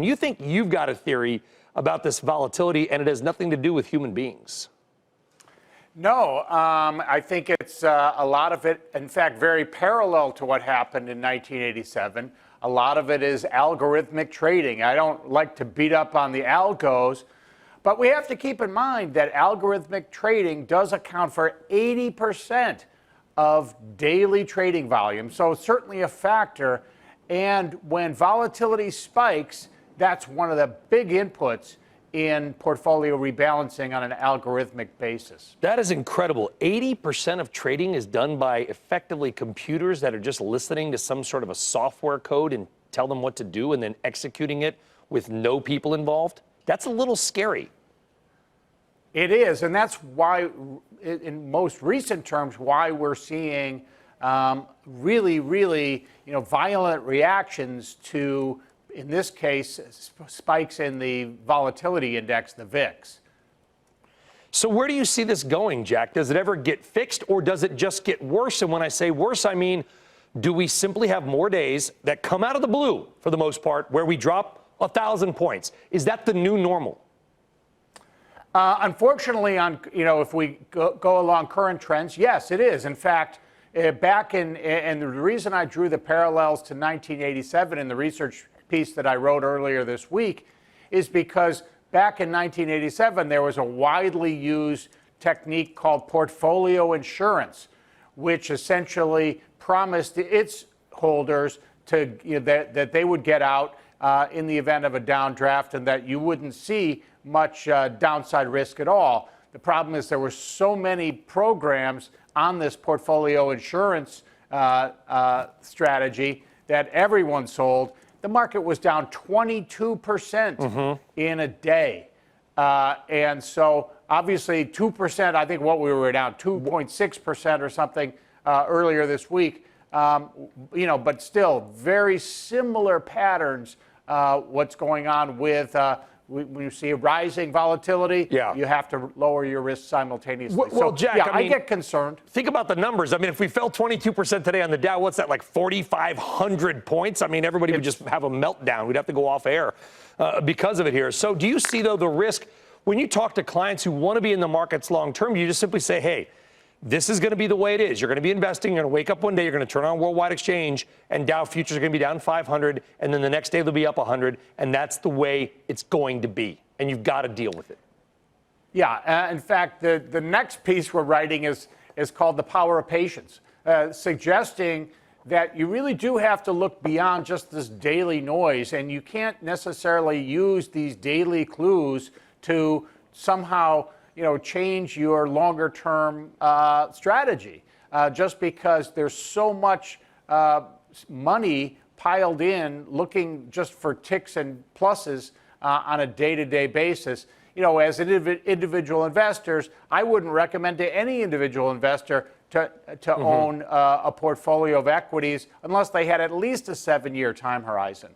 You think you've got a theory about this volatility, and it has nothing to do with human beings. No, I think it's a lot of it, in fact, very parallel to what happened in 1987. A lot of it is algorithmic trading. I don't like to beat up on the algos, but we have to keep in mind that algorithmic trading does account for 80% of daily trading volume, so certainly a factor. And when volatility spikes, that's one of the big inputs in portfolio rebalancing on an algorithmic basis. That is incredible. 80% of trading is done by effectively computers that are just listening to some sort of a software code and tell them what to do and then executing it with no people involved. That's a little scary. It is, and that's why, in most recent terms, why we're seeing really, violent reactions to, in this case, spikes in the volatility index, the VIX. So where do you see this going, Jack? Does it ever get fixed, or does it just get worse? And when I say worse, I mean, do we simply have more days that come out of the blue, for the most part, where we drop 1,000 points? Is that the new normal? Unfortunately, if we go along current trends, yes, it is. In fact, back in, and the reason I drew the parallels to 1987 in the research piece that I wrote earlier this week is because back in 1987, there was a widely used technique called portfolio insurance, which essentially promised its holders to, that they would get out in the event of a downdraft and that you wouldn't see much downside risk at all. The problem is there were so many programs on this portfolio insurance strategy that everyone sold. The market was down 22% in a day. And so obviously 2%, I think what we were down 2.6% or something earlier this week. But still very similar patterns. What's going on with when you see a rising volatility, you have to lower your risk simultaneously. Well, Jack, I get concerned. Think about the numbers. I mean, if we fell 22% today on the Dow, what's that, like 4,500 points? I mean, everybody would just have a meltdown. We'd have to go off air because of it here. So do you see, though, the risk when you talk to clients who want to be in the markets long term? You just simply say, hey, this is going to be the way it is. You're going to be investing. You're going to wake up one day. You're going to turn on worldwide exchange, and Dow futures are going to be down 500, and then the next day they'll be up 100, and that's the way it's going to be, and you've got to deal with it. Yeah. In fact, the next piece we're writing is called The Power of Patience, suggesting that you really do have to look beyond just this daily noise, and you can't necessarily use these daily clues to somehow change your longer-term strategy, just because there's so much money piled in looking just for ticks and pluses on a day-to-day basis. As individual investors, I wouldn't recommend to any individual investor to own a portfolio of equities unless they had at least a 7-year time horizon.